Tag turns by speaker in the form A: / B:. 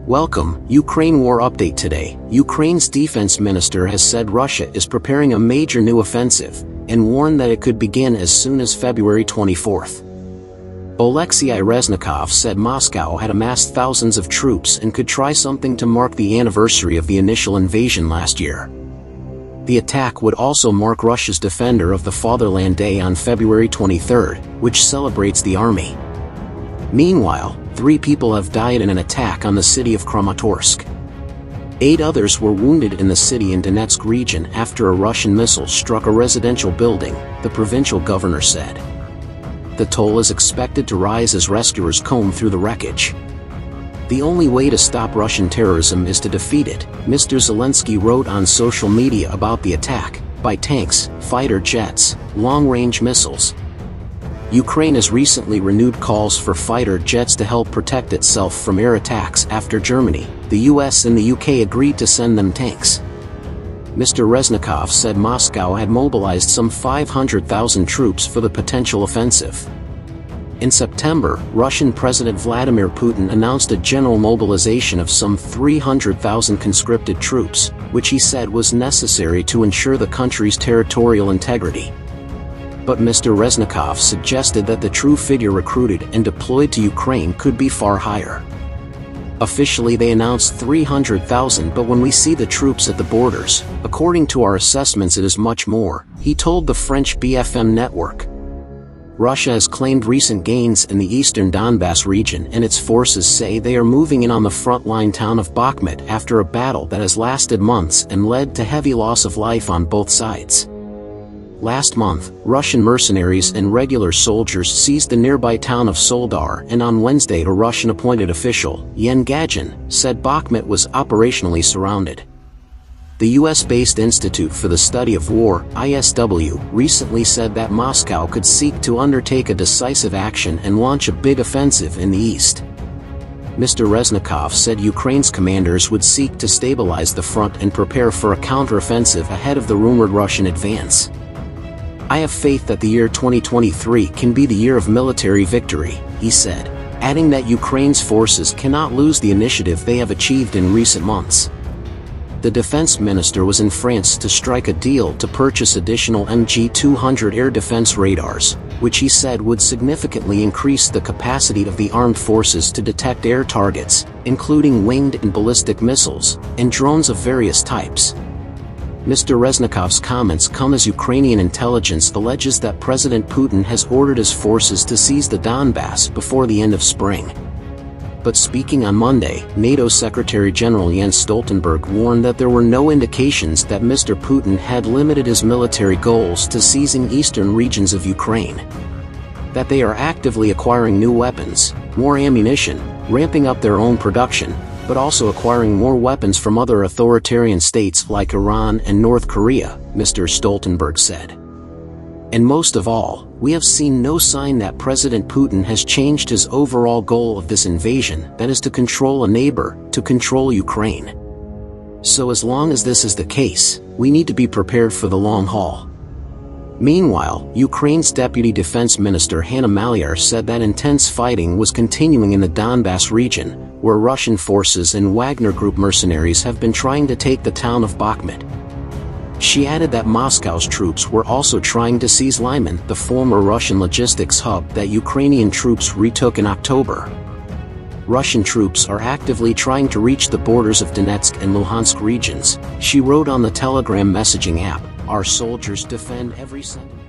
A: Welcome, Ukraine War Update today. Ukraine's defense minister has said Russia is preparing a major new offensive, and warned that it could begin as soon as February 24th. Oleksiy Reznikov said Moscow had amassed thousands of troops and could try something to mark the anniversary of the initial invasion last year. The attack would also mark Russia's Defender of the Fatherland Day on February 23rd, which celebrates the army. Meanwhile, 3 people have died in an attack on the city of Kramatorsk. 8 others were wounded in the city in Donetsk region after a Russian missile struck a residential building, the provincial governor said. The toll is expected to rise as rescuers comb through the wreckage. The only way to stop Russian terrorism is to defeat it, Mr. Zelensky wrote on social media about the attack, by tanks, fighter jets, long-range missiles. Ukraine has recently renewed calls for fighter jets to help protect itself from air attacks after Germany, the US and the UK agreed to send them tanks. Mr. Reznikov said Moscow had mobilized some 500,000 troops for the potential offensive. In September, Russian President Vladimir Putin announced a general mobilization of some 300,000 conscripted troops, which he said was necessary to ensure the country's territorial integrity. But Mr. Reznikov suggested that the true figure recruited and deployed to Ukraine could be far higher. Officially they announced 300,000, but when we see the troops at the borders, according to our assessments it is much more, he told the French BFM network. Russia has claimed recent gains in the eastern Donbass region, and its forces say they are moving in on the front-line town of Bakhmut after a battle that has lasted months and led to heavy loss of life on both sides. Last month, Russian mercenaries and regular soldiers seized the nearby town of Soledar, and on Wednesday a Russian appointed official, Yen Gagin, said Bakhmut was operationally surrounded. The US-based Institute for the Study of War, ISW, recently said that Moscow could seek to undertake a decisive action and launch a big offensive in the east. Mr. Reznikov said Ukraine's commanders would seek to stabilize the front and prepare for a counteroffensive ahead of the rumored Russian advance. I have faith that the year 2023 can be the year of military victory, he said, adding that Ukraine's forces cannot lose the initiative they have achieved in recent months. The defense minister was in France to strike a deal to purchase additional MG-200 air defense radars, which he said would significantly increase the capacity of the armed forces to detect air targets, including winged and ballistic missiles, and drones of various types. Mr. Reznikov's comments come as Ukrainian intelligence alleges that President Putin has ordered his forces to seize the Donbass before the end of spring. But speaking on Monday, NATO Secretary General Jens Stoltenberg warned that there were no indications that Mr. Putin had limited his military goals to seizing eastern regions of Ukraine. That they are actively acquiring new weapons, more ammunition, ramping up their own production, but also acquiring more weapons from other authoritarian states like Iran and North Korea, Mr. Stoltenberg said. And most of all, we have seen no sign that President Putin has changed his overall goal of this invasion, that is to control a neighbor, to control Ukraine. So as long as this is the case, we need to be prepared for the long haul. Meanwhile, Ukraine's Deputy Defense Minister Hanna Maliar said that intense fighting was continuing in the Donbass region, where Russian forces and Wagner Group mercenaries have been trying to take the town of Bakhmut. She added that Moscow's troops were also trying to seize Lyman, the former Russian logistics hub that Ukrainian troops retook in October. Russian troops are actively trying to reach the borders of Donetsk and Luhansk regions, she wrote on the Telegram messaging app. Our soldiers defend every centimeter.